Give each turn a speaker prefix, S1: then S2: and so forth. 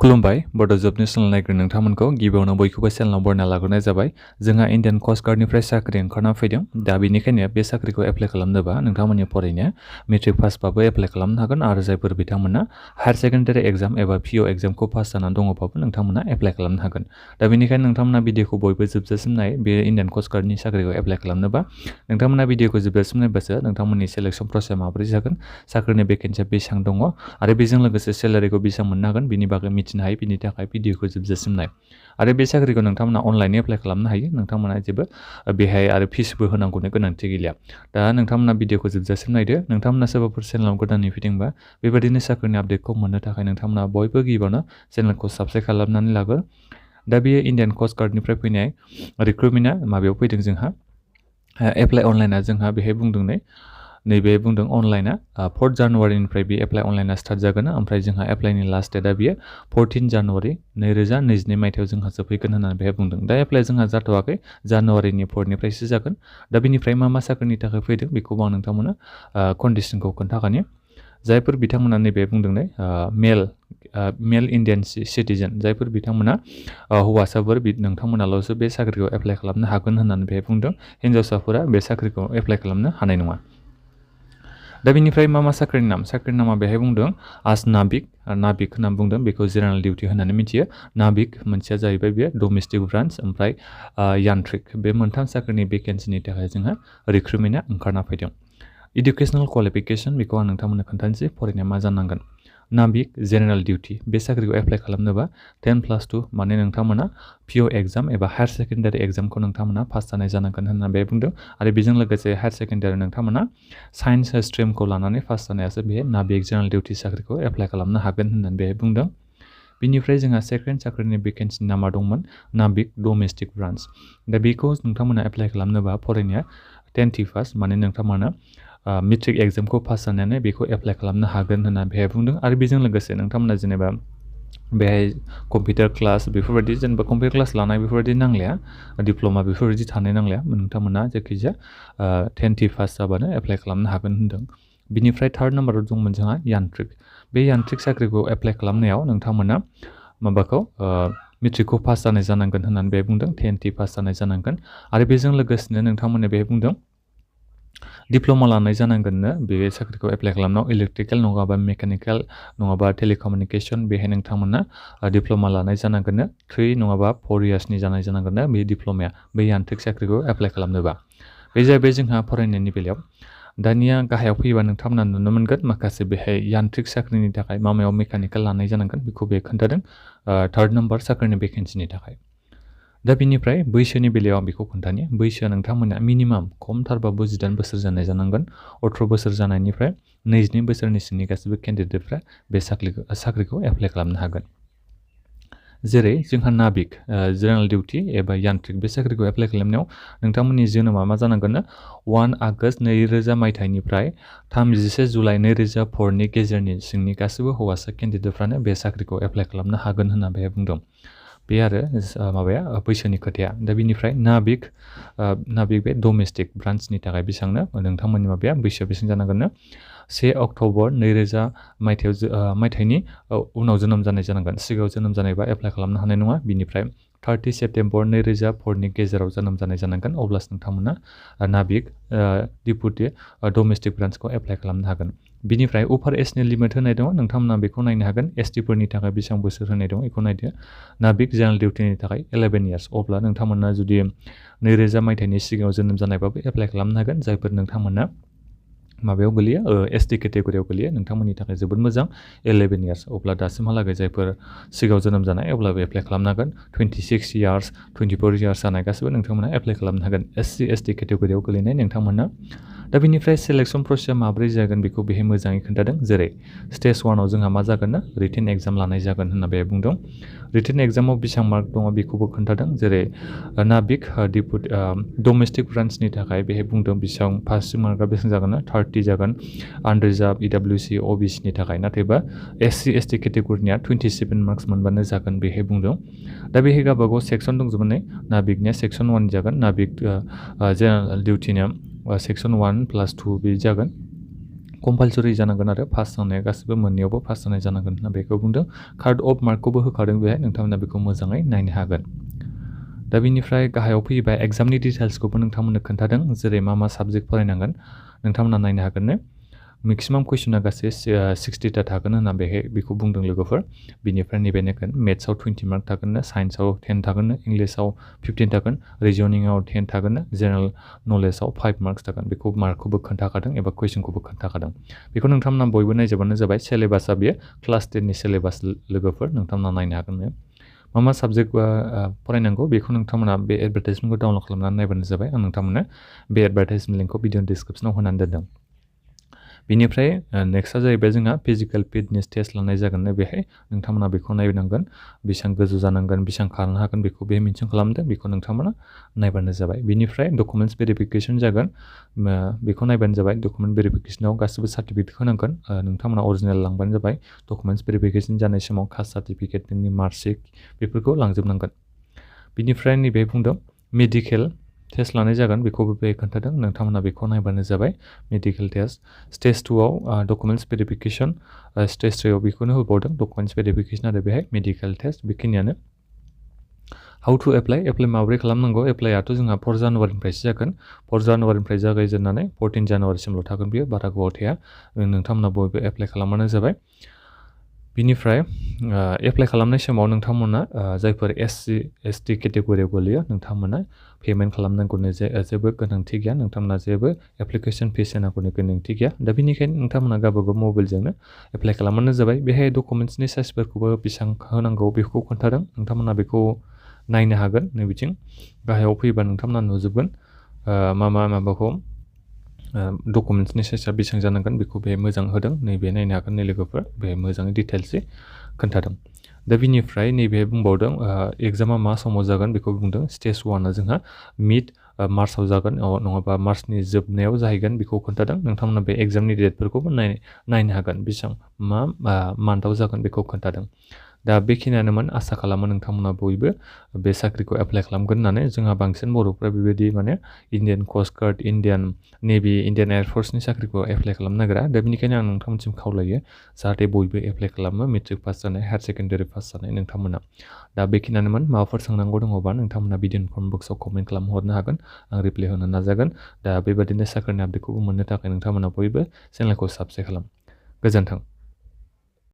S1: खुलुमबाय बड' जबनि चेनेल नायग्रो नोंथांमोनखौ गिबियावनो बयखौबो चेनेलाव बरायना लाग्रोनाय जाबाय। जोंहा इन्डियान कस्ट गार्डनिफ्राय साख्रि ओंखारना फैदों। दा बेनिखायनो बे साख्रिखौ एप्लाइ खालामनोबा नोंथांमोननि फरायनाया मेट्रिक पासबाबो एप्लाइ खालामनो हागोन आरो जायफोर बिथांमोना हायार सेकेन्डारि एग्जाम एबा पिअ एग्जामखौ पास जानानै दङबाबो नोंथांमोना एप्लाइ खालामनो हागोन। दा बेनिखायनो नोंथांमोना भिडिअखौ बयबो जोबजासिम नाय। बे इन्डियान कस्ट गार्डनि साख्रिखौ एप्लाइ खालामनोबा नोंथांमोना भिडिअखौ जोबजासिम नायबासो नोंथांमोननि सेलेक्सन प्रसेसा माबोरै जागोन, साख्रिनि भेकेन्सिया बेसेबां दङ आरो बेजों लोगोसे सेलारिखौ बेसेबां मोननो हागोन बिनि बागै मिथिनो हायो। बिनि थाखाय भिडिअखौ जोबजासिम नाय आरो बे साख्रिखौ नोंथांमोना अनलाइनै एप्लाइ खालामनो हायो। नोंथांमोना जेबो बेहाय आरो फिसबो होनांगौनि गोनांथि गैलिया। दा नोंथांमोना भिडिअखौ जोबजासिम नायदो। नोंथांमोना सोरबाफोर चेनेलाव गोदानै फैदोंबा बेबायदिनो साख्रिनि आपडेटखौ मोननो थाखाय नोंथांमोना बयबो गिबियावनो चेनेलखौ साबस्क्राइब खालामनानै लागोन। दा बेयो इन्डियान कस्ट गार्डनिफ्राय फैनाय रिक्रुटमेन्टआ माबायाव फैदों जोंहा एप्लाइ अनलाइना जोंहा बेहाय बुंदों नैबे बुंदों अनलाइना 4 जानुवारिनिफ्राय बे एप्लाइ अनलाइना स्टार्ट जागोन। ओमफ्राय जोंहा एप्लाइनि लास्ट डेटआ बियो 14 जानुवारि 2022 मायथाइयाव जोंहा जोबफैगोन होननानै बेहाय बुंदों। दा एप्लाइ जोंहा जाथ'वाखै, जानुवारिनि 4निफ्रायसो जागोन। दा बेनिफ्राय मा साख्रिनि थाखाय फैदों बेखौबो आं नोंथांमोननो कन्डिसनखौ खोन्थाखानि। जायफोर बिथांमोना नैबे बुंदों मेल इन्डियान सिटिजेन, जायफोर बिथांमोना हौवासाफोर नोंथांमोनाल'सो बे साख्रिखौ एप्लाइ खालामनो हागोन होननानै बेहाय बुंदों। हिन्जावसाफोरा बे साख्रिखौ एप्लाइ खालामनो हानाय नङा। दा बेनिफ्राय मा साख्रिनि नामा बेहाय बुंदों नाबिक होननानै बुंदों। बेखौ जेनेरेल डिउटि होननानै मिथियो। नाबिक मोनसेया जाहैबाय बे डमेस्टिक ब्रान्च, ओमफ्राय यान्त्रिक, बे मोनथाम साख्रिनि भेकेन्सिनि थाखाय जोंहा रिक्रुटमेन्टआ ओंखारना फैदों। इडुकेसनेल क्वालिफिकेसन बेखौ आं नोंथांमोननो खोन्थानोसै फरायनाया मा जानांगोन। नाबिक जेनेरेल डिउटि बे साख्रिखौ एप्लाइ खालामनोबा 10+2 माने नोंथांमोना पिअ एग्जाम एबा हायार सेकेन्डारि एग्जामखौ नोंथांमोना पास जानाय जानांगोन होननानै बे बुंदों। आरो बेजों लोगोसे हायार सेकेन्डारि नोंथांमोना साइन्स स्ट्रिमखौ लानानै पास जानायासो बे नाबिक जेनेरेल डिउटि साख्रिखौ एप्लाइ खालामनो हागोन होननानै बेहाय बुंदों। बिनिफ्राय जोंहा सेकेन्ड साख्रिनि भेकेन्सिनि नामा दंमोन नाबिक डमेस्टिक ब्रान्च। दा बेखौ नोंथांमोना एप्लाइ खालामनोबा फरायनाया 10th पास माने नोंथांमोना मेट्रिक एग्जामखौ पास जानानै बेखौ एप्लाइ खालामनो हागोन होननानै बेहाय बुंदों। आरो बेजों लोगोसे नोंथांमोना जेनेबा बेहाय कम्पिउटार क्लास बेफोरबायदि जेनेबा कम्पिउटार क्लास लानाय बेफोरबायदि नांलाया, डिप्ल'मा बेफोरबायदि थानाय नांलाया। नोंथांमोना जायखिजाया 10th पास जाबानो एप्लाइ खालामनो हागोन होनदों। बिनिफ्राय 3rd नाम्बाराव दंमोन जोंहा यान्त्रिक। बे यान्त्रिक साख्रिखौ एप्लाइ खालामनायाव नोंथांमोना माबाखौ मेट्रिकखौ पास जानाय जानांगोन होननानै बे बुंदों। 10th पास जानाय जानांगोन आरो बेजों लोगोसेनो नोंथांमोननो बे बुंदों डिप्ल'मा लानाय जानांगोननो बे साख्रिखौ एप्लाइ खालामनायाव। इलेक्ट्रिकेल नङाबा मेकानिकेल नङाबा टेलिकमिउनिकेसन बेहाय नोंथांमोना डिप्ल'मा लानाय जानांगोननो। 3 नङाबा 4 इयार्सनि जानाय जानांगोननो बे डिप्ल'माया बे यान्त्रिक साख्रिखौ एप्लाइ खालामनोबा। बे जाहैबाय जोंहा फरायनायनि बेलायाव। दानिया गाहायाव फैयोबा नोंथांमोना नुनो मोनगोन माखासे बेहाय यान्त्रिक साख्रिनि थाखाय मायाव मेकानिकेल लानाय जानांगोन बेखौ बे खोन्थादों 3rd नाम्बार साख्रिनि भेकेन्सिनि थाखाय। दा बिनिफ्राय बैसोनि बेलायाव आं बेखौ खोन्थानि। बैसोआ नोंथांमोना मिनिमाम खमथारबाबो 18 बोसोर जानाय जानांगोन। 18 बोसोर जानायनिफ्राय 22 बोसोरनि सिंनि गासिबो केन्डिडेटफ्रा बे साख्रिखौ एप्लाइ खालामनो हागोन। जेरै जोंहा नाबिक जेनेरेल डिउटि एबा यान्त्रिक बे साख्रिखौ एप्लाइ खालामनायाव नोंथांमोननि जोनोमा मा जानांगोननो 1 आगष्ट 2000 मायथाइनिफ्राय 31 जुलाइ 2004नि गेजेरनि सिंनि गासिबो हौवासा केन्डिडेटफ्रानो बे साख्रिखौ एप्लाइ खालामनो हागोन होनना बेहाय बुंदों। बे आरो माबाया बैसोनि खोथाया। दा बिनिफ्राय नाबिक बे डमेस्टिक ब्रान्चनि थाखाय बेसेबांनो नोंथांमोननि माबाया बैसोआ बेसेबां जानांगोननो 1 अक्ट'बर 2000 मायथाइनि उनाव जोनोम जानाय जानांगोन। सिगाङाव जोनोम जानायबा एप्लाइ खालामनो हानाय नङा। बिनिफ्राय 30 सेप्तेम्बर 2004नि गेजेराव जोनोम जानाय जानांगोन। अब्लासो नोंथांमोना नाबिक डिपुटि डमेस्टिक ब्रान्चखौ एप्लाइ खालामनो हागोन। बिनिफ्राय अफार एजनि लिमिट होनाय दङ, नोंथांमोना बेखौ नायनो हागोन। एसटिफोरनि थाखाय बेसेबां बोसोर होनाय दं बेखौ नायदो। नाबिक जेनेरेल डिउटिनि थाखाय 11 इयार्स। अब्ला नोंथांमोना जुदि 2000 मायथाइनि सिगाङाव जोनोम जानायबाबो एप्लाइ खालामनो हागोन। जायफोर नोंथांमोना माबायाव गोलैयो एसटि केटेगरियाव गोलैयो नोंथांमोननि थाखाय जोबोद मोजां 11 इयार्स। अब्ला दासिमहालागै जायफोर सिगाङाव जोनोम जानाय अब्लाबो एप्लाइ खालामनो हागोन। 26 इयार्स 24 इयार्स जानाय गासिबो नोंथांमोना एप्लाइ खालामनो हागोन एससि एसटि केटेगरियाव गोलैनाय नोंथांमोना। दा बिनिफ्राय सेलेक्सन प्रसेसआ माबोरै जागोन बेखौ बेहाय मोजाङै खोन्थादों। जेरै स्टेज 1आव जोंहा मा जागोन ना रिटेन एग्जाम लानाय जागोन होनना बेहाय बुंदों। रिटेन एग्जामाव बेसेबां मार्क दङ बेखौबो खोन्थादों। जेरै नाबिक डमेस्टिक ब्रान्चनि थाखाय बेहाय बुंदों बेसेबां पासिं मार्कआ बेसेबां जागोन ना 30 जागोन आनरिजार्भ इडब्लिउसि अबिसिनि थाखाय। नाथायबा एससि एसटि केटेगरिनिया 27 मार्क्स मोनबानो जागोन बेहाय बुंदों। दा बेहाय गावबागाव सेक्सन दंजोबो नाबिकनिया सेक्सन 1 जागोन। नाबिक जेनेरेल डिउटिनिया सेक्सन 1+2 बे जागोन। कम्पालसरि जानांगोन आरो पास जानाया गासिबो मोननैयावबो पास जानाय जानांगोन होनना बेखौ बुंदों कार्ड अफ मार्कखौबो होखादों बेहाय नोंथांमोना बेखौ मोजाङै नायनो हागोन दा बिनिफ्राय गाहायाव फैबाय एग्जामनि डिटेल्सखौबो नोंथांमोननो खोन्थादों जेरै मा साबजेक्ट फरायनांगोन नोंथांमोना नायनो हागोन मेक्सिमाम कुइसना गासै 60टा थागोन होनना बेखौ बुंदों लोगोफोर बिनिफ्राय नैबे नायगोन मेथ्सआव 20 मार्क थागोन साइन्सआव 10 थागोन इंलिसाव 15 थागोन रिजनिंआव 10 थागोन जेनेरेल नलेजआव 5 मार्क्स थागोन बेखौ मार्कखौबो खोन्थाखादों एबा कुइसनखौबो खोन्थाखादों बेखौ नोंथांमोना बयबो नायजोबानो जाबाय सिलेबासा बेयो क्लास 10नि सिलेबास लोगोफोर नोंथांमोना नायनो हागोन मा साबजेक्ट फरायनांगौ बेखौ नोंथांमोना बे एडभार्टाइजमेन्टखौ डाउनलड खालामनानै नायबानो जाबाय आं नोंथांमोननो बे एडभार्टाइजमेन्ट लिंकखौ भिडिअ डिसक्रिप्सनाव होनानै दोनदों बिनिफ्राय नेक्स्टआ जाहैबाय जोंहा फिजिकेल फिटनेस टेस्ट लानाय जागोन बेहाय नोंथांमोना बेखौ नायनांगोन बेसेबां गोजौ जानांगोन बेसेबां खारनो हागोन बेखौ बे मेनसन खालामदों बेखौ नोंथांमोना नायबानो जाबाय बिनिफ्राय डकुमेन्टस भेरिफिकेसन जागोन बेखौ नायबानो जाबाय डकुमेन्ट भेरिफिकेसनाव गासिबो सार्टिफिकेट होनांगोन नोंथांमोना अरिजिनेल लांबानो जाबाय डकुमेन्टस भेरिफिकेसन जानाय समाव कास्ट सार्टिफिकेट नोंनि मार्कशीट बेफोरखौ लांजोबनांगोन बिनिफ्राय नैबे बुंदों मेडिकेल टेस्ट लानाय जागोन बेखौबो बे खोन्थादों नोंथांमोना बेखौ नायबानो जाबाय मेडिकेल टेस्ट स्टेज 2आव डकुमेन्टस भेरिफिकेसन स्टेज 3आव बेखौनो होबावदों डकुमेन्टस भेरिफिकेसन आरो बेहाय मेडिकेल टेस्ट बेखिनियानो हाउ टु एप्लाइ माबोरै खालामनांगौ एप्लाइआथ' जोंहा 4 जानुवारिनिफ्रायसो जागोन 4 जानुवारिनिफ्राय जागायजेननानै 14 जानुवारिसिमल' थागोन बेयो बारा गोबाव थाया नोंथांमोना बयबो एप्लाइ खालामबानो जाबाय बिनिफ्राय एप्लाइ खालामनाय समाव नोंथांमोना जायफोर SC/ST केटेगरियाव गोलैयो नोंथांमोना पेमेन्ट खालामनांगौनि जेबो गोनांथि गैया नोंथांमोना जेबो एप्लिकेसन फिस होनांगौनि गोनांथि गैया दा बेनिखायनो नोंथांमोना गावबागाव मबाइलजोंनो एप्लाइ खालामबानो जाबाय बेहाय डकुमेन्ट्सनि साइजफोरखौबो बेसेबां होनांगौ बेखौ खोन्थादों नोंथांमोना बेखौ नायनो हागोन नैबिथिं गाहायाव फैयोबा नोंथांमोना नुजोबगोन माबाखौ डकुमेन्ट्सनि साइजआ बेसेबां जानांगोन बेखौ बे मोजां होदों नैबे नायनो हागोन नै लोगोफोर बे मोजाङै डिटेल्सै खोन्थादों दा बिनिफ्राय नैबे बुंबावदों एग्जामा मा समाव जागोन बेखौ बुंदों स्टेज 1आ जोंहा मिड मार्चआव जागोन नङाबा मार्चनि जोबनायाव जाहैगोन बेखौ खोन्थादों नोंथांमोना बे एग्जामनि डेटफोरखौबो नायनो हागोन बेसेबां मा मान्थआव जागोन बेखौ खोन्थादों दा बेखिनियानोमोन आसा खालामो नोंथांमोना बयबो बे साख्रिखौ एप्लाइ खालामगोन होननानै जोंहा बांसिन बर'फ्रा बेबायदि माने इण्डियान कस्ट गार्ड इण्डियान नेभि इण्डियान एयारफर्सनि साख्रिखौ एप्लाइ खालामनो नागिरा दा बेनिखायनो आं नोंथांमोनसिम खावलायो जाहाथे बयबो एप्लाइ खालामो मेट्रिक पास जानाय हायार सेकेन्डारि पास जानाय नोंथांमोना दा बेखिनियानोमोन माबाफोर सोंनांगौ दङबा नोंथांमोना भिडिअ कमेन्ट बक्सआव कमेन्ट खालामहरनो हागोन आं रिप्लाइ होनो नाजागोन दा बेबादिनो साख्रिनि आपडेटखौबो मोननो थाखाय नोंथांमोना बयबो चेनेलखौ साबस्क्राइब खालाम गोजोन्थों